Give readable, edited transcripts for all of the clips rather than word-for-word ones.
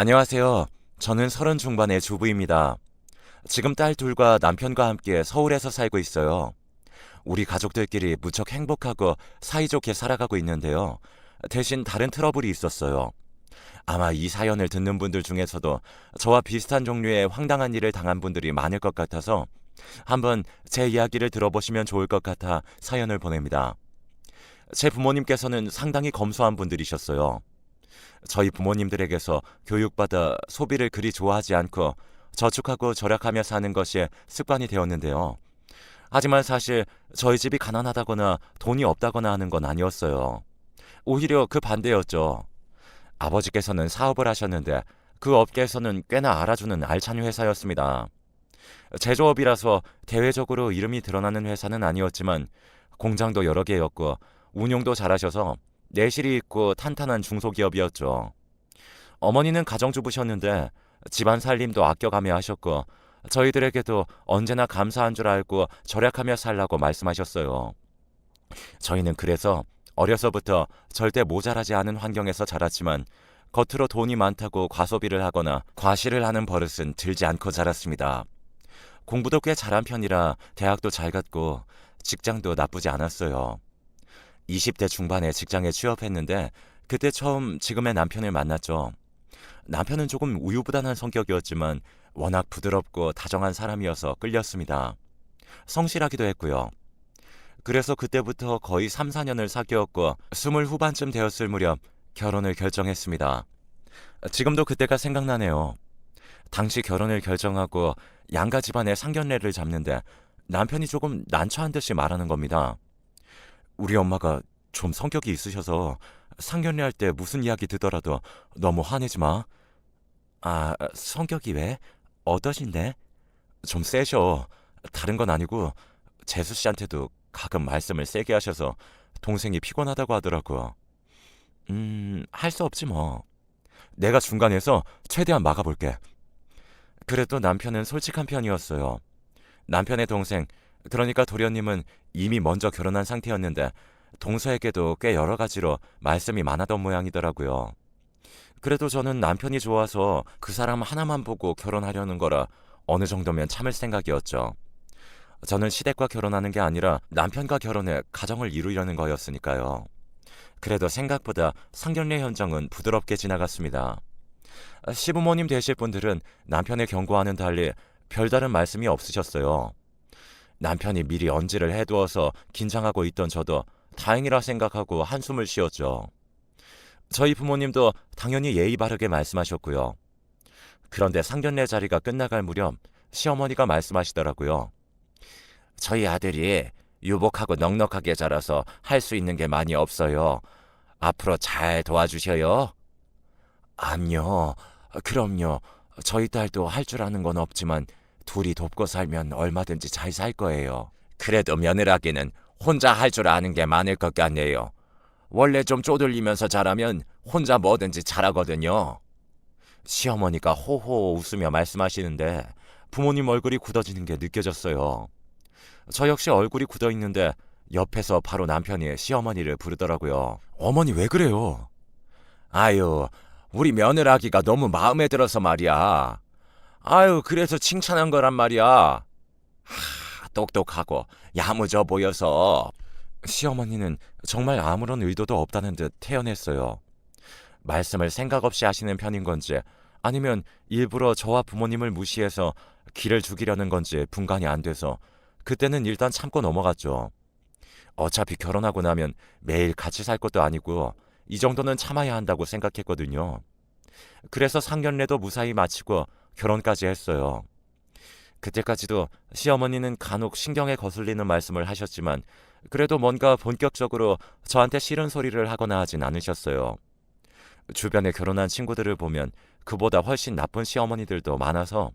안녕하세요. 저는 30 중반의 주부입니다. 지금 딸 둘과 남편과 함께 서울에서 살고 있어요. 우리 가족들끼리 무척 행복하고 사이좋게 살아가고 있는데요. 대신 다른 트러블이 있었어요. 아마 이 사연을 듣는 분들 중에서도 저와 비슷한 종류의 황당한 일을 당한 분들이 많을 것 같아서 한번 제 이야기를 들어보시면 좋을 것 같아 사연을 보냅니다. 제 부모님께서는 상당히 검소한 분들이셨어요. 저희 부모님들에게서 교육받아 소비를 그리 좋아하지 않고 저축하고 절약하며 사는 것이 습관이 되었는데요. 하지만 사실 저희 집이 가난하다거나 돈이 없다거나 하는 건 아니었어요. 오히려 그 반대였죠. 아버지께서는 사업을 하셨는데 그 업계에서는 꽤나 알아주는 알찬 회사였습니다. 제조업이라서 대외적으로 이름이 드러나는 회사는 아니었지만 공장도 여러 개였고 운용도 잘하셔서 내실이 있고 탄탄한 중소기업이었죠. 어머니는 가정주부셨는데 집안 살림도 아껴가며 하셨고 저희들에게도 언제나 감사한 줄 알고 절약하며 살라고 말씀하셨어요. 저희는 그래서 어려서부터 절대 모자라지 않은 환경에서 자랐지만 겉으로 돈이 많다고 과소비를 하거나 과시를 하는 버릇은 들지 않고 자랐습니다. 공부도 꽤 잘한 편이라 대학도 잘 갔고 직장도 나쁘지 않았어요. 20대 중반에 직장에 취업했는데 그때 처음 지금의 남편을 만났죠. 남편은 조금 우유부단한 성격이었지만 워낙 부드럽고 다정한 사람이어서 끌렸습니다. 성실하기도 했고요. 그래서 그때부터 거의 3, 4년을 사귀었고 20 후반쯤 되었을 무렵 결혼을 결정했습니다. 지금도 그때가 생각나네요. 당시 결혼을 결정하고 양가 집안의 상견례를 잡는데 남편이 조금 난처한 듯이 말하는 겁니다. 우리 엄마가 좀 성격이 있으셔서 상견례 할 때 무슨 이야기 듣더라도 너무 화내지 마. 아, 성격이 왜? 어떠신데? 좀 세셔. 다른 건 아니고 재수 씨한테도 가끔 말씀을 세게 하셔서 동생이 피곤하다고 하더라고요. 할 수 없지 뭐. 내가 중간에서 최대한 막아볼게. 그래도 남편은 솔직한 편이었어요. 남편의 동생, 그러니까 도련님은 이미 먼저 결혼한 상태였는데 동서에게도 꽤 여러 가지로 말씀이 많았던 모양이더라고요. 그래도 저는 남편이 좋아서 그 사람 하나만 보고 결혼하려는 거라 어느 정도면 참을 생각이었죠. 저는 시댁과 결혼하는 게 아니라 남편과 결혼해 가정을 이루려는 거였으니까요. 그래도 생각보다 상견례 현장은 부드럽게 지나갔습니다. 시부모님 되실 분들은 남편의 경고와는 달리 별다른 말씀이 없으셨어요. 남편이 미리 언지를 해두어서 긴장하고 있던 저도 다행이라 생각하고 한숨을 쉬었죠. 저희 부모님도 당연히 예의 바르게 말씀하셨고요. 그런데 상견례 자리가 끝나갈 무렵 시어머니가 말씀하시더라고요. 저희 아들이 유복하고 넉넉하게 자라서 할 수 있는 게 많이 없어요. 앞으로 잘 도와주셔요. 암요. 그럼요. 저희 딸도 할 줄 아는 건 없지만 둘이 돕고 살면 얼마든지 잘 살 거예요. 그래도 며느라기는 혼자 할 줄 아는 게 많을 것 같네요. 원래 좀 쪼들리면서 자라면 혼자 뭐든지 잘하거든요. 시어머니가 호호 웃으며 말씀하시는데 부모님 얼굴이 굳어지는 게 느껴졌어요. 저 역시 얼굴이 굳어 있는데 옆에서 바로 남편이 시어머니를 부르더라고요. 어머니 왜 그래요? 아유, 우리 며느라기가 너무 마음에 들어서 말이야. 아유, 그래서 칭찬한 거란 말이야. 똑똑하고 야무져 보여서. 시어머니는 정말 아무런 의도도 없다는 듯 태연했어요. 말씀을 생각 없이 하시는 편인 건지 아니면 일부러 저와 부모님을 무시해서 기를 죽이려는 건지 분간이 안 돼서 그때는 일단 참고 넘어갔죠. 어차피 결혼하고 나면 매일 같이 살 것도 아니고 이 정도는 참아야 한다고 생각했거든요. 그래서 상견례도 무사히 마치고 결혼까지 했어요. 그때까지도 시어머니는 간혹 신경에 거슬리는 말씀을 하셨지만 그래도 뭔가 본격적으로 저한테 싫은 소리를 하거나 하진 않으셨어요. 주변에 결혼한 친구들을 보면 그보다 훨씬 나쁜 시어머니들도 많아서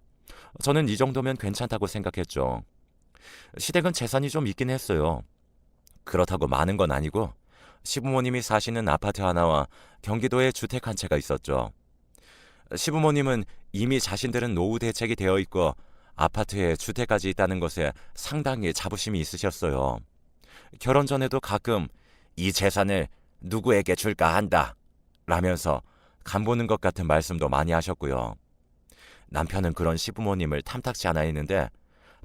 저는 이 정도면 괜찮다고 생각했죠. 시댁은 재산이 좀 있긴 했어요. 그렇다고 많은 건 아니고 시부모님이 사시는 아파트 하나와 경기도에 주택 한 채가 있었죠. 시부모님은 이미 자신들은 노후 대책이 되어 있고 아파트에 주택까지 있다는 것에 상당히 자부심이 있으셨어요. 결혼 전에도 가끔 이 재산을 누구에게 줄까 한다 라면서 간 보는 것 같은 말씀도 많이 하셨고요. 남편은 그런 시부모님을 탐탁치 않아 했는데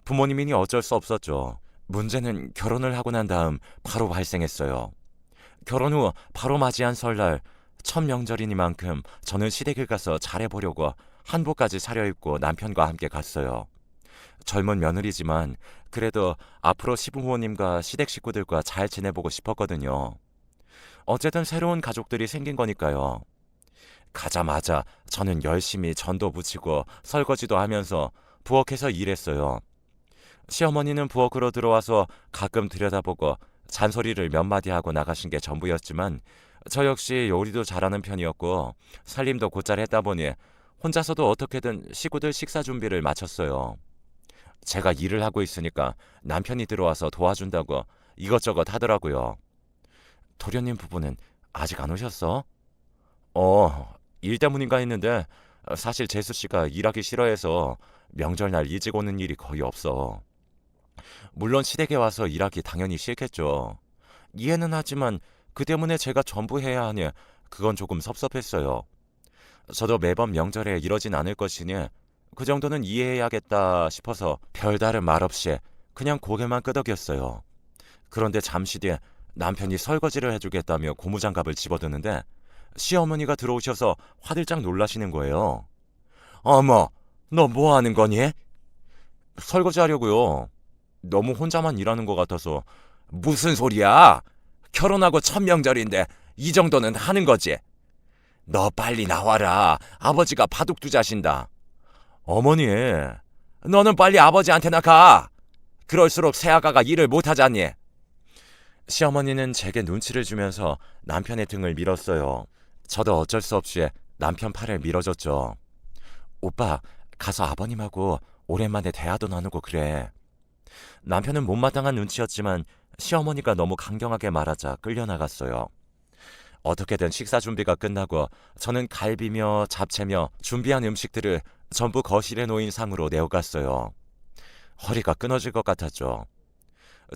부모님이니 어쩔 수 없었죠. 문제는 결혼을 하고 난 다음 바로 발생했어요. 결혼 후 바로 맞이한 설날 첫 명절이니만큼 저는 시댁을 가서 잘해보려고 한복까지 차려입고 남편과 함께 갔어요. 젊은 며느리지만 그래도 앞으로 시부모님과 시댁 식구들과 잘 지내보고 싶었거든요. 어쨌든 새로운 가족들이 생긴 거니까요. 가자마자 저는 열심히 전도 부치고 설거지도 하면서 부엌에서 일했어요. 시어머니는 부엌으로 들어와서 가끔 들여다보고 잔소리를 몇 마디 하고 나가신 게 전부였지만 저 역시 요리도 잘하는 편이었고 살림도 곧잘 했다 보니 혼자서도 어떻게든 식구들 식사 준비를 마쳤어요. 제가 일을 하고 있으니까 남편이 들어와서 도와준다고 이것저것 하더라고요. 도련님 부부는 아직 안 오셨어? 일 때문인가 했는데 사실 재수 씨가 일하기 싫어해서 명절날 일찍 오는 일이 거의 없어. 물론 시댁에 와서 일하기 당연히 싫겠죠. 이해는 하지만 그 때문에 제가 전부 해야 하니 그건 조금 섭섭했어요. 저도 매번 명절에 이러진 않을 것이니 그 정도는 이해해야겠다 싶어서 별다른 말 없이 그냥 고개만 끄덕였어요. 그런데 잠시 뒤에 남편이 설거지를 해주겠다며 고무장갑을 집어드는데 시어머니가 들어오셔서 화들짝 놀라시는 거예요. 어머, 너 뭐 하는 거니? 설거지 하려고요. 너무 혼자만 일하는 것 같아서. 무슨 소리야? 결혼하고 첫 명절인데 이 정도는 하는 거지. 너 빨리 나와라. 아버지가 바둑 두자신다. 어머니, 너는 빨리 아버지한테나 가. 그럴수록 새아가가 일을 못하잖니. 시어머니는 제게 눈치를 주면서 남편의 등을 밀었어요. 저도 어쩔 수 없이 남편 팔을 밀어줬죠. 오빠, 가서 아버님하고 오랜만에 대화도 나누고 그래. 남편은 못마땅한 눈치였지만 시어머니가 너무 강경하게 말하자 끌려나갔어요. 어떻게든 식사 준비가 끝나고 저는 갈비며 잡채며 준비한 음식들을 전부 거실에 놓인 상으로 내어갔어요. 허리가 끊어질 것 같았죠.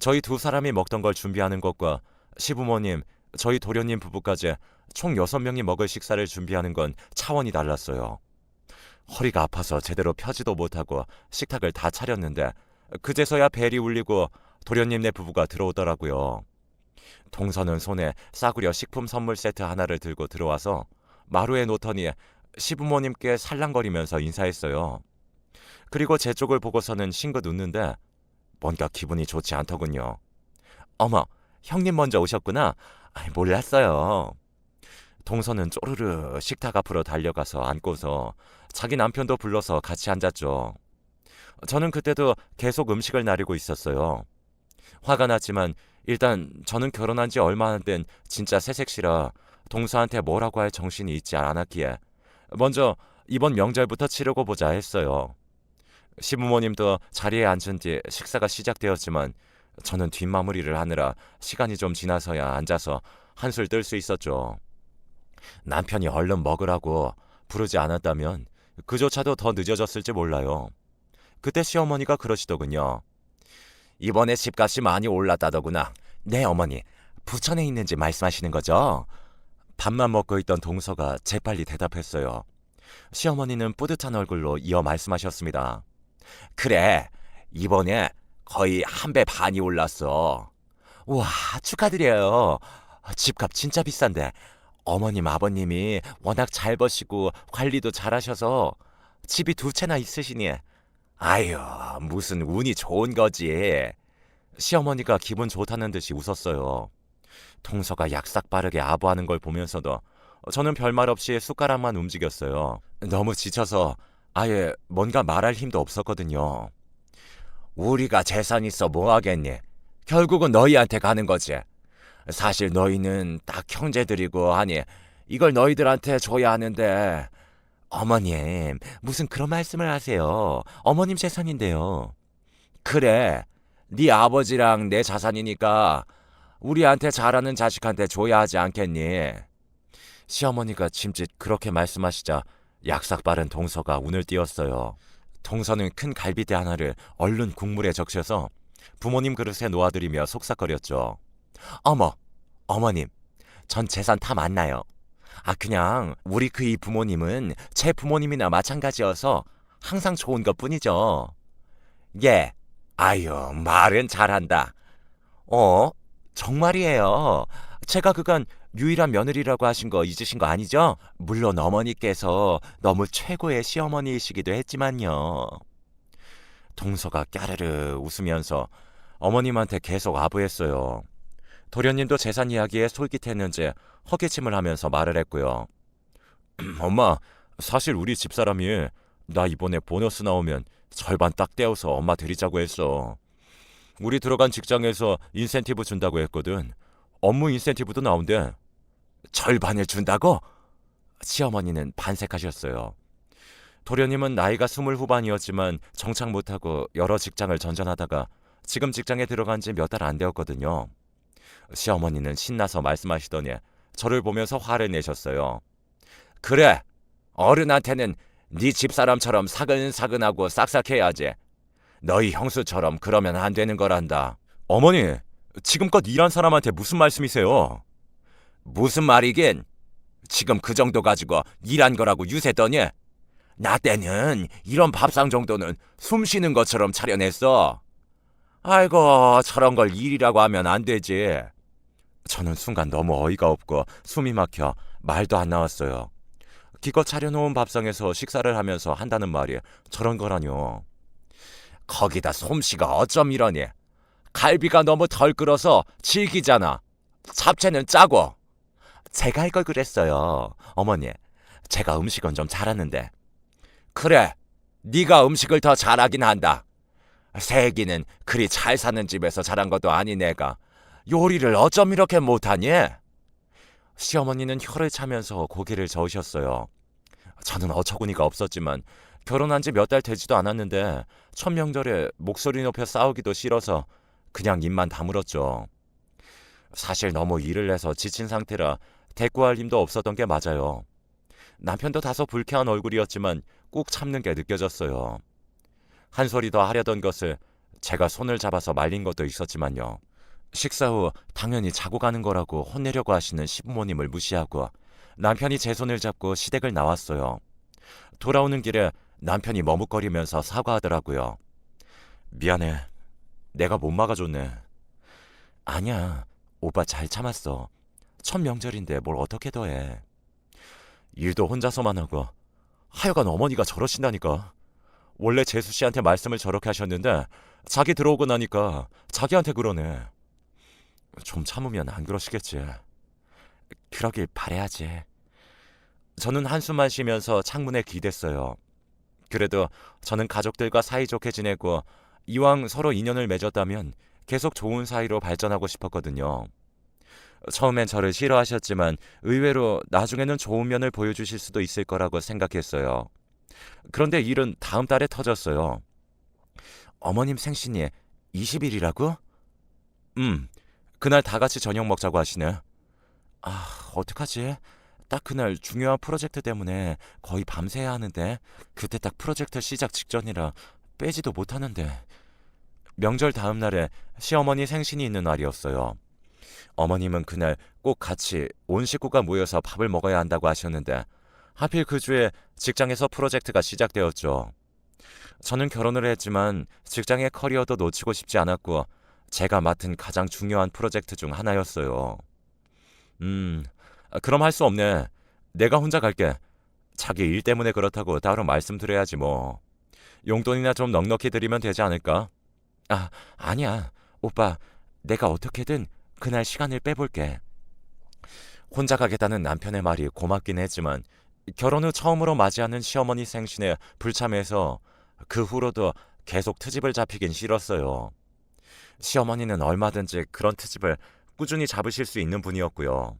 저희 두 사람이 먹던 걸 준비하는 것과 시부모님, 저희 도련님 부부까지 총 6명이 먹을 식사를 준비하는 건 차원이 달랐어요. 허리가 아파서 제대로 펴지도 못하고 식탁을 다 차렸는데 그제서야 벨이 울리고 도련님네 부부가 들어오더라고요. 동서는 손에 싸구려 식품 선물 세트 하나를 들고 들어와서 마루에 놓더니 시부모님께 살랑거리면서 인사했어요. 그리고 제 쪽을 보고서는 싱긋 웃는데 뭔가 기분이 좋지 않더군요. 어머, 형님 먼저 오셨구나. 몰랐어요. 동서는 쪼르르 식탁 앞으로 달려가서 앉고서 자기 남편도 불러서 같이 앉았죠. 저는 그때도 계속 음식을 나르고 있었어요. 화가 났지만 일단 저는 결혼한 지 얼마 안 된 진짜 새색시라 동서한테 뭐라고 할 정신이 있지 않았기에 먼저 이번 명절부터 치르고 보자 했어요. 시부모님도 자리에 앉은 뒤 식사가 시작되었지만 저는 뒷마무리를 하느라 시간이 좀 지나서야 앉아서 한술 뜰 수 있었죠. 남편이 얼른 먹으라고 부르지 않았다면 그조차도 더 늦어졌을지 몰라요. 그때 시어머니가 그러시더군요. 이번에 집값이 많이 올랐다더구나. 네, 어머니. 부천에 있는지 말씀하시는 거죠? 밥만 먹고 있던 동서가 재빨리 대답했어요. 시어머니는 뿌듯한 얼굴로 이어 말씀하셨습니다. 그래, 이번에 거의 1배 반이 올랐어. 우와, 축하드려요. 집값 진짜 비싼데 어머님 아버님이 워낙 잘 버시고 관리도 잘하셔서 집이 2채나 있으시니 아유, 무슨 운이 좋은 거지. 시어머니가 기분 좋다는 듯이 웃었어요. 동서가 약삭 빠르게 아부하는 걸 보면서도 저는 별말 없이 숟가락만 움직였어요. 너무 지쳐서 아예 뭔가 말할 힘도 없었거든요. 우리가 재산 있어 뭐 하겠니? 결국은 너희한테 가는 거지. 사실 너희는 딱 형제들이고 하니 이걸 너희들한테 줘야 하는데 어머님, 무슨 그런 말씀을 하세요. 어머님 재산인데요. 그래, 네 아버지랑 내 자산이니까 우리한테 잘하는 자식한테 줘야 하지 않겠니? 시어머니가 짐짓 그렇게 말씀하시자 약삭 빠른 동서가 운을 띄웠어요. 동서는 큰 갈비대 하나를 얼른 국물에 적셔서 부모님 그릇에 놓아드리며 속삭거렸죠. 어머, 어머님, 전 재산 다 맞나요? 그냥 우리 그이 부모님은 제 부모님이나 마찬가지여서 항상 좋은 것뿐이죠. 예. 아유, 말은 잘한다. 어? 정말이에요. 제가 그간 유일한 며느리라고 하신 거 잊으신 거 아니죠? 물론 어머니께서 너무 최고의 시어머니이시기도 했지만요. 동서가 까르르 웃으면서 어머님한테 계속 아부했어요. 도련님도 재산 이야기에 솔깃했는지 헛기침을 하면서 말을 했고요. 엄마, 사실 우리 집사람이 나 이번에 보너스 나오면 절반 딱 떼어서 엄마 드리자고 했어. 우리 들어간 직장에서 인센티브 준다고 했거든. 업무 인센티브도 나온대. 절반을 준다고? 시어머니는 반색하셨어요. 도련님은 나이가 20 후반이었지만 정착 못하고 여러 직장을 전전하다가 지금 직장에 들어간 지 몇 달 안 되었거든요. 시어머니는 신나서 말씀하시더니 저를 보면서 화를 내셨어요. 그래, 어른한테는 네 집사람처럼 사근사근하고 싹싹해야지. 너희 형수처럼 그러면 안 되는 거란다. 어머니, 지금껏 일한 사람한테 무슨 말씀이세요? 무슨 말이긴? 지금 그 정도 가지고 일한 거라고 유세더니? 나 때는 이런 밥상 정도는 숨 쉬는 것처럼 차려냈어. 아이고, 저런 걸 일이라고 하면 안 되지. 저는 순간 너무 어이가 없고 숨이 막혀 말도 안 나왔어요. 기껏 차려놓은 밥상에서 식사를 하면서 한다는 말이 저런 거라뇨. 거기다 솜씨가 어쩜 이러니? 갈비가 너무 덜 끓어서 질기잖아. 잡채는 짜고. 제가 할 걸 그랬어요. 어머니, 제가 음식은 좀 잘하는데. 그래, 네가 음식을 더 잘하긴 한다. 세기는 그리 잘 사는 집에서 자란 것도 아닌 애가 요리를 어쩜 이렇게 못하니? 시어머니는 혀를 차면서 고개를 저으셨어요. 저는 어처구니가 없었지만 결혼한 지 몇 달 되지도 않았는데 첫 명절에 목소리 높여 싸우기도 싫어서 그냥 입만 다물었죠. 사실 너무 일을 해서 지친 상태라 대꾸할 힘도 없었던 게 맞아요. 남편도 다소 불쾌한 얼굴이었지만 꾹 참는 게 느껴졌어요. 한 소리 더 하려던 것을 제가 손을 잡아서 말린 것도 있었지만요. 식사 후 당연히 자고 가는 거라고 혼내려고 하시는 시부모님을 무시하고 남편이 제 손을 잡고 시댁을 나왔어요. 돌아오는 길에 남편이 머뭇거리면서 사과하더라고요. 미안해. 내가 못 막아줬네. 아니야. 오빠 잘 참았어. 첫 명절인데 뭘 어떻게 더해. 일도 혼자서만 하고 하여간 어머니가 저러신다니까. 원래 재수 씨한테 말씀을 저렇게 하셨는데 자기 들어오고 나니까 자기한테 그러네. 좀 참으면 안 그러시겠지. 그러길 바래야지. 저는 한숨만 쉬면서 창문에 기댔어요. 그래도 저는 가족들과 사이좋게 지내고 이왕 서로 인연을 맺었다면 계속 좋은 사이로 발전하고 싶었거든요. 처음엔 저를 싫어하셨지만 의외로 나중에는 좋은 면을 보여주실 수도 있을 거라고 생각했어요. 그런데 일은 다음 달에 터졌어요. 어머님 생신이 20일이라고? 그날 다 같이 저녁 먹자고 하시네. 어떡하지? 딱 그날 중요한 프로젝트 때문에 거의 밤새야 하는데 그때 딱 프로젝트 시작 직전이라 빼지도 못하는데. 명절 다음 날에 시어머니 생신이 있는 날이었어요. 어머님은 그날 꼭 같이 온 식구가 모여서 밥을 먹어야 한다고 하셨는데 하필 그 주에 직장에서 프로젝트가 시작되었죠. 저는 결혼을 했지만 직장의 커리어도 놓치고 싶지 않았고 제가 맡은 가장 중요한 프로젝트 중 하나였어요. 그럼 할 수 없네. 내가 혼자 갈게. 자기 일 때문에 그렇다고 따로 말씀드려야지 뭐. 용돈이나 좀 넉넉히 드리면 되지 않을까? 아니야. 오빠, 내가 어떻게든 그날 시간을 빼볼게. 혼자 가겠다는 남편의 말이 고맙긴 했지만 결혼 후 처음으로 맞이하는 시어머니 생신에 불참해서 그 후로도 계속 트집을 잡히긴 싫었어요. 시어머니는 얼마든지 그런 트집을 꾸준히 잡으실 수 있는 분이었고요.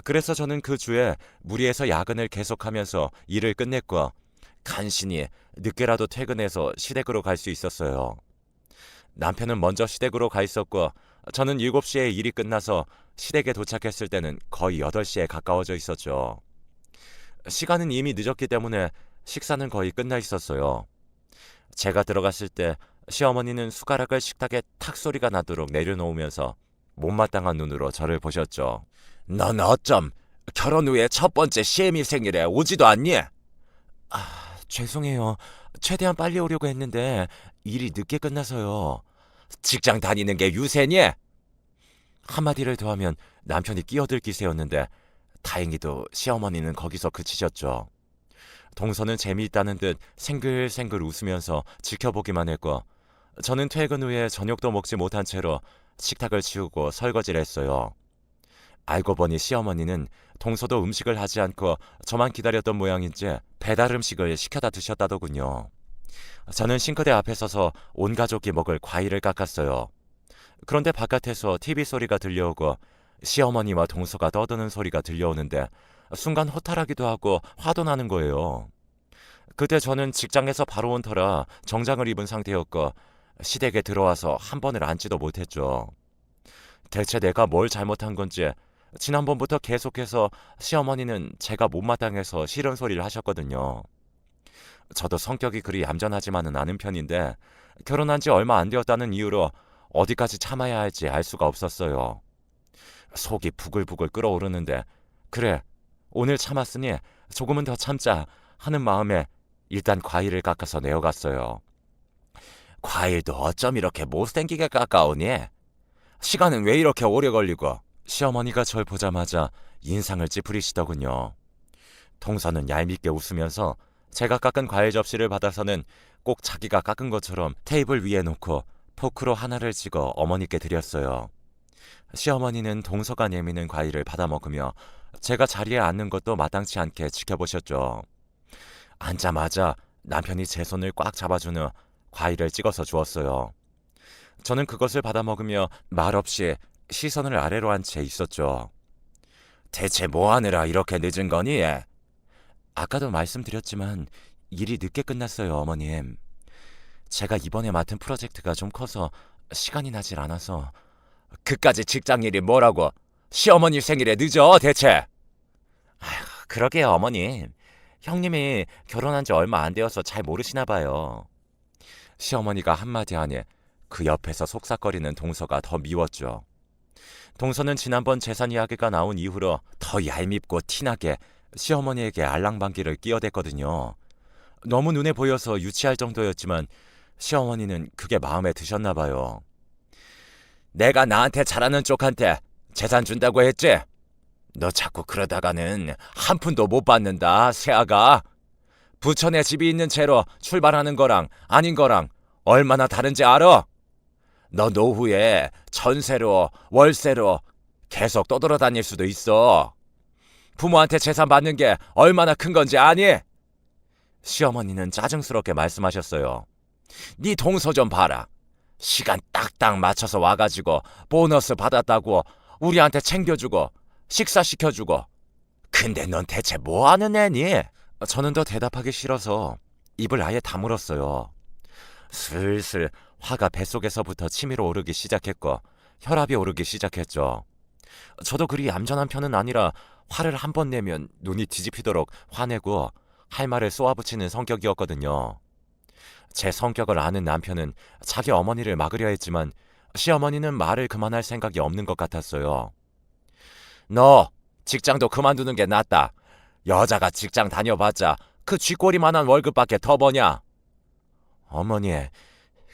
그래서 저는 그 주에 무리해서 야근을 계속하면서 일을 끝냈고 간신히 늦게라도 퇴근해서 시댁으로 갈 수 있었어요. 남편은 먼저 시댁으로 가 있었고 저는 7시에 일이 끝나서 시댁에 도착했을 때는 거의 8시에 가까워져 있었죠. 시간은 이미 늦었기 때문에 식사는 거의 끝나 있었어요. 제가 들어갔을 때 시어머니는 숟가락을 식탁에 탁 소리가 나도록 내려놓으면서 못마땅한 눈으로 저를 보셨죠. 넌 어쩜 결혼 후에 첫 번째 시애미 생일에 오지도 않니? 죄송해요. 최대한 빨리 오려고 했는데 일이 늦게 끝나서요. 직장 다니는 게 유세니? 한마디를 더하면 남편이 끼어들 기세였는데 다행히도 시어머니는 거기서 그치셨죠. 동서는 재미있다는 듯 생글생글 웃으면서 지켜보기만 했고 저는 퇴근 후에 저녁도 먹지 못한 채로 식탁을 치우고 설거지를 했어요. 알고 보니 시어머니는 동서도 음식을 하지 않고 저만 기다렸던 모양인지 배달 음식을 시켜다 드셨다더군요. 저는 싱크대 앞에 서서 온 가족이 먹을 과일을 깎았어요. 그런데 바깥에서 TV 소리가 들려오고 시어머니와 동서가 떠드는 소리가 들려오는데 순간 허탈하기도 하고 화도 나는 거예요. 그때 저는 직장에서 바로 온 터라 정장을 입은 상태였고 시댁에 들어와서 한 번을 앉지도 못했죠. 대체 내가 뭘 잘못한 건지 지난번부터 계속해서 시어머니는 제가 못마땅해서 싫은 소리를 하셨거든요. 저도 성격이 그리 얌전하지만은 않은 편인데 결혼한 지 얼마 안 되었다는 이유로 어디까지 참아야 할지 알 수가 없었어요. 속이 부글부글 끓어오르는데 그래, 오늘 참았으니 조금은 더 참자 하는 마음에 일단 과일을 깎아서 내어갔어요. 과일도 어쩜 이렇게 못생기게 깎아오니? 시간은 왜 이렇게 오래 걸리고? 시어머니가 절 보자마자 인상을 찌푸리시더군요. 동서는 얄밉게 웃으면서 제가 깎은 과일 접시를 받아서는 꼭 자기가 깎은 것처럼 테이블 위에 놓고 포크로 하나를 찍어 어머니께 드렸어요. 시어머니는 동서가 내미는 과일을 받아 먹으며 제가 자리에 앉는 것도 마땅치 않게 지켜보셨죠. 앉자마자 남편이 제 손을 꽉 잡아준 후 과일을 찍어서 주었어요. 저는 그것을 받아 먹으며 말없이 시선을 아래로 한 채 있었죠. 대체 뭐 하느라 이렇게 늦은 거니? 아까도 말씀드렸지만 일이 늦게 끝났어요, 어머님. 제가 이번에 맡은 프로젝트가 좀 커서 시간이 나질 않아서. 그까지 직장 일이 뭐라고? 시어머니 생일에 늦어 대체? 그러게요, 어머님. 형님이 결혼한 지 얼마 안 되어서 잘 모르시나 봐요. 시어머니가 한마디 하니 그 옆에서 속삭거리는 동서가 더 미웠죠. 동서는 지난번 재산 이야기가 나온 이후로 더 얄밉고 티나게 시어머니에게 알랑방귀를 끼어댔거든요. 너무 눈에 보여서 유치할 정도였지만 시어머니는 그게 마음에 드셨나 봐요. 내가 나한테 잘하는 쪽한테 재산 준다고 했지? 너 자꾸 그러다가는 한 푼도 못 받는다, 새아가. 부천에 집이 있는 채로 출발하는 거랑 아닌 거랑 얼마나 다른지 알아? 너 노후에 전세로 월세로 계속 떠돌아다닐 수도 있어. 부모한테 재산 받는 게 얼마나 큰 건지 아니? 시어머니는 짜증스럽게 말씀하셨어요. 네 동서 좀 봐라. 시간 딱딱 맞춰서 와가지고 보너스 받았다고 우리한테 챙겨주고 식사시켜주고. 근데 넌 대체 뭐 하는 애니? 저는 더 대답하기 싫어서 입을 아예 다물었어요. 슬슬 화가 뱃속에서부터 치밀어 오르기 시작했고 혈압이 오르기 시작했죠. 저도 그리 얌전한 편은 아니라 화를 한 번 내면 눈이 뒤집히도록 화내고 할 말을 쏘아붙이는 성격이었거든요. 제 성격을 아는 남편은 자기 어머니를 막으려 했지만 시어머니는 말을 그만할 생각이 없는 것 같았어요. 너 직장도 그만두는 게 낫다. 여자가 직장 다녀봤자 그 쥐꼬리만한 월급밖에 더 버냐? 어머니,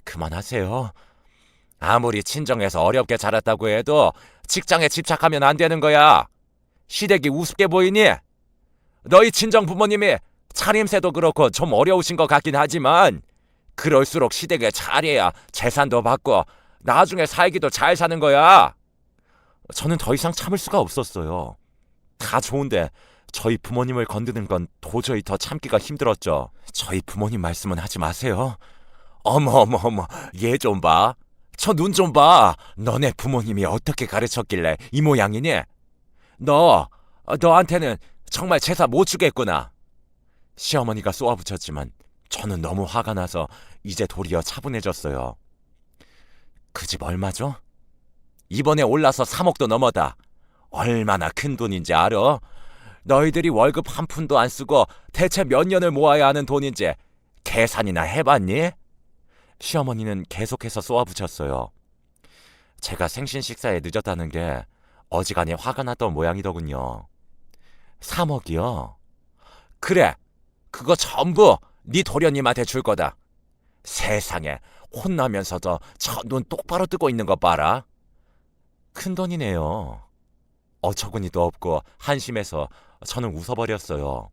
그만하세요. 아무리 친정에서 어렵게 자랐다고 해도 직장에 집착하면 안 되는 거야. 시댁이 우습게 보이니? 너희 친정 부모님이 차림새도 그렇고 좀 어려우신 것 같긴 하지만 그럴수록 시댁에 잘해야 재산도 받고 나중에 살기도 잘 사는 거야. 저는 더 이상 참을 수가 없었어요. 다 좋은데 저희 부모님을 건드는 건 도저히 더 참기가 힘들었죠. 저희 부모님 말씀은 하지 마세요. 어머, 얘 좀 봐. 저 눈 좀 봐. 너네 부모님이 어떻게 가르쳤길래 이 모양이니? 너한테는 정말 제사 못 주겠구나. 시어머니가 쏘아붙였지만 저는 너무 화가 나서 이제 도리어 차분해졌어요. 그 집 얼마죠? 이번에 올라서 3억도 넘어다. 얼마나 큰 돈인지 알아? 너희들이 월급 한 푼도 안 쓰고 대체 몇 년을 모아야 하는 돈인지 계산이나 해봤니? 시어머니는 계속해서 쏘아붙였어요. 제가 생신 식사에 늦었다는 게 어지간히 화가 났던 모양이더군요. 3억이요? 그래, 그거 전부 네 도련님한테 줄 거다. 세상에, 혼나면서도 저 눈 똑바로 뜨고 있는 거 봐라. 큰돈이네요. 어처구니도 없고 한심해서 저는 웃어버렸어요.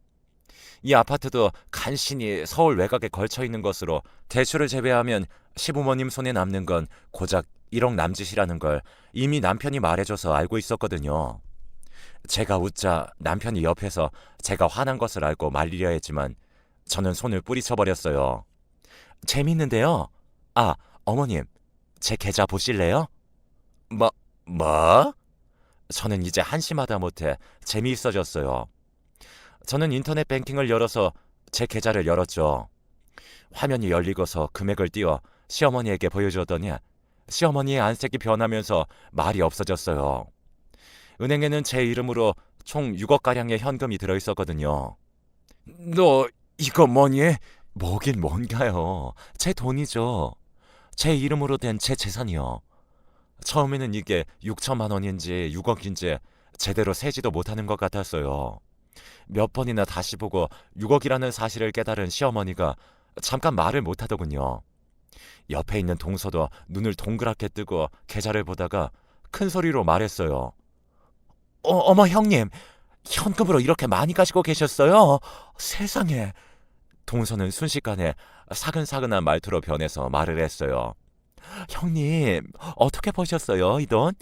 이 아파트도 간신히 서울 외곽에 걸쳐 있는 것으로 대출을 제외하면 시부모님 손에 남는 건 고작 1억 남짓이라는 걸 이미 남편이 말해줘서 알고 있었거든요. 제가 웃자 남편이 옆에서 제가 화난 것을 알고 말리려 했지만 저는 손을 뿌리쳐버렸어요. 재밌는데요. 아, 어머님, 제 계좌 보실래요? 뭐? 저는 이제 한심하다 못해 재미있어졌어요. 저는 인터넷 뱅킹을 열어서 제 계좌를 열었죠. 화면이 열리고서 금액을 띄워 시어머니에게 보여주었더니 시어머니의 안색이 변하면서 말이 없어졌어요. 은행에는 제 이름으로 총 6억가량의 현금이 들어있었거든요. 너 이거 뭐니? 뭐긴 뭔가요. 제 돈이죠. 제 이름으로 된 제 재산이요. 처음에는 이게 6천만 원인지 6억인지 제대로 세지도 못하는 것 같았어요. 몇 번이나 다시 보고 6억이라는 사실을 깨달은 시어머니가 잠깐 말을 못하더군요. 옆에 있는 동서도 눈을 동그랗게 뜨고 계좌를 보다가 큰 소리로 말했어요. 어머 형님, 현금으로 이렇게 많이 가지고 계셨어요? 세상에. 동서는 순식간에 사근사근한 말투로 변해서 말을 했어요. 형님, 어떻게 버셨어요, 이 돈?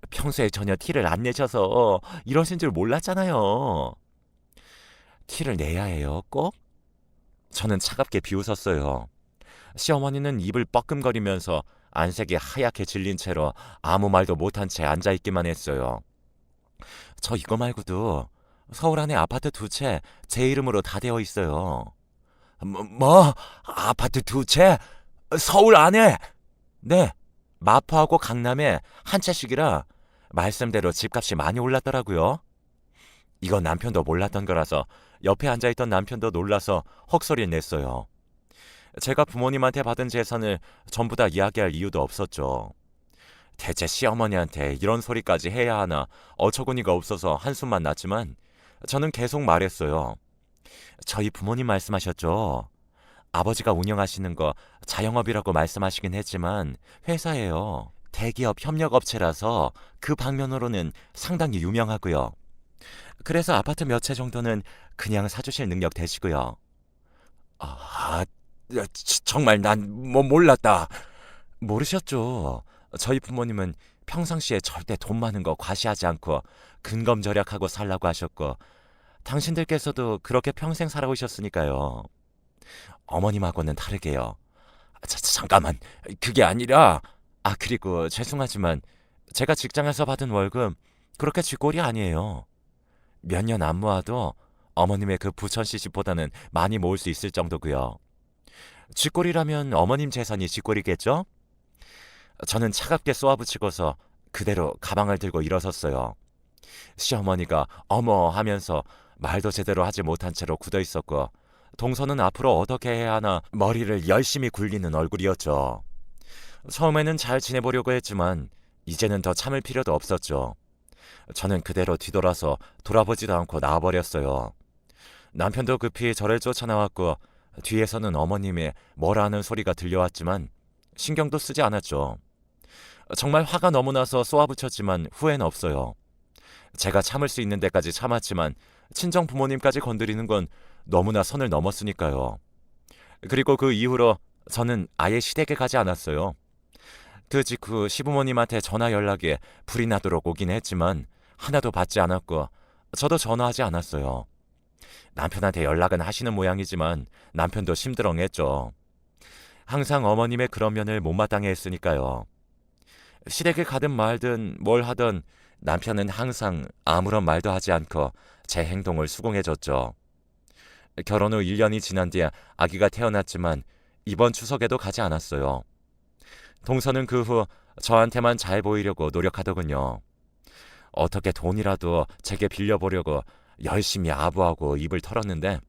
평소에 전혀 티를 안 내셔서 이러신 줄 몰랐잖아요. 티를 내야 해요, 꼭? 저는 차갑게 비웃었어요. 시어머니는 입을 뻐끔거리면서 안색이 하얗게 질린 채로 아무 말도 못한 채 앉아있기만 했어요. 저 이거 말고도 서울 안에 아파트 2채 제 이름으로 다 되어 있어요. 아파트 2채? 서울 안에? 네, 마포하고 강남에 한 채씩이라 말씀대로 집값이 많이 올랐더라고요. 이건 남편도 몰랐던 거라서 옆에 앉아있던 남편도 놀라서 헉소리를 냈어요. 제가 부모님한테 받은 재산을 전부 다 이야기할 이유도 없었죠. 대체 시어머니한테 이런 소리까지 해야 하나 어처구니가 없어서 한숨만 났지만 저는 계속 말했어요. 저희 부모님 말씀하셨죠. 아버지가 운영하시는 거 자영업이라고 말씀하시긴 했지만 회사예요. 대기업 협력업체라서 그 방면으로는 상당히 유명하고요. 그래서 아파트 몇 채 정도는 그냥 사주실 능력 되시고요. 정말 난 몰랐다. 모르셨죠? 저희 부모님은 평상시에 절대 돈 많은 거 과시하지 않고 근검절약하고 살라고 하셨고 당신들께서도 그렇게 평생 살아오셨으니까요. 어머님하고는 다르게요. 잠깐만, 그게 아니라 그리고 죄송하지만 제가 직장에서 받은 월급 그렇게 쥐꼴이 아니에요. 몇 년 안 모아도 어머님의 그 부천 시집보다는 많이 모을 수 있을 정도고요. 쥐꼴이라면 어머님 재산이 쥐꼴이겠죠? 저는 차갑게 쏘아붙이고서 그대로 가방을 들고 일어섰어요. 시어머니가 어머 하면서 말도 제대로 하지 못한 채로 굳어 있었고 동서는 앞으로 어떻게 해야 하나 머리를 열심히 굴리는 얼굴이었죠. 처음에는 잘 지내보려고 했지만 이제는 더 참을 필요도 없었죠. 저는 그대로 뒤돌아서 돌아보지도 않고 나와버렸어요. 남편도 급히 저를 쫓아나왔고 뒤에서는 어머님이 뭐라 하는 소리가 들려왔지만 신경도 쓰지 않았죠. 정말 화가 너무 나서 쏘아붙였지만 후회는 없어요. 제가 참을 수 있는 데까지 참았지만 친정 부모님까지 건드리는 건 너무나 선을 넘었으니까요. 그리고 그 이후로 저는 아예 시댁에 가지 않았어요. 그 직후 시부모님한테 전화 연락이 불이 나도록 오긴 했지만 하나도 받지 않았고 저도 전화하지 않았어요. 남편한테 연락은 하시는 모양이지만 남편도 심드렁했죠. 항상 어머님의 그런 면을 못마땅해 했으니까요. 시댁에 가든 말든 뭘 하든 남편은 항상 아무런 말도 하지 않고 제 행동을 수긍해줬죠. 결혼 후 1년이 지난 뒤에 아기가 태어났지만 이번 추석에도 가지 않았어요. 동서는 그 후 저한테만 잘 보이려고 노력하더군요. 어떻게 돈이라도 제게 빌려보려고 열심히 아부하고 입을 털었는데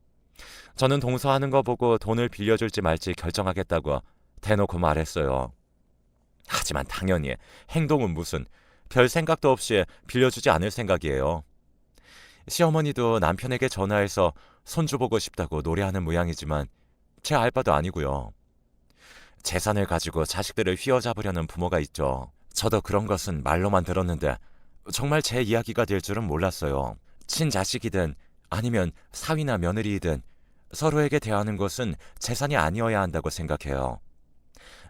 저는 동서 하는 거 보고 돈을 빌려줄지 말지 결정하겠다고 대놓고 말했어요. 하지만 당연히 행동은 무슨 별 생각도 없이 빌려주지 않을 생각이에요. 시어머니도 남편에게 전화해서 손주 보고 싶다고 노래하는 모양이지만 제 알바도 아니고요. 재산을 가지고 자식들을 휘어잡으려는 부모가 있죠. 저도 그런 것은 말로만 들었는데 정말 제 이야기가 될 줄은 몰랐어요. 친자식이든 아니면 사위나 며느리이든 서로에게 대하는 것은 재산이 아니어야 한다고 생각해요.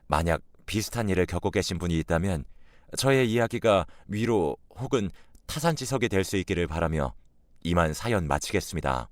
만약 비슷한 일을 겪고 계신 분이 있다면 저의 이야기가 위로 혹은 타산지석이 될 수 있기를 바라며 이만 사연 마치겠습니다.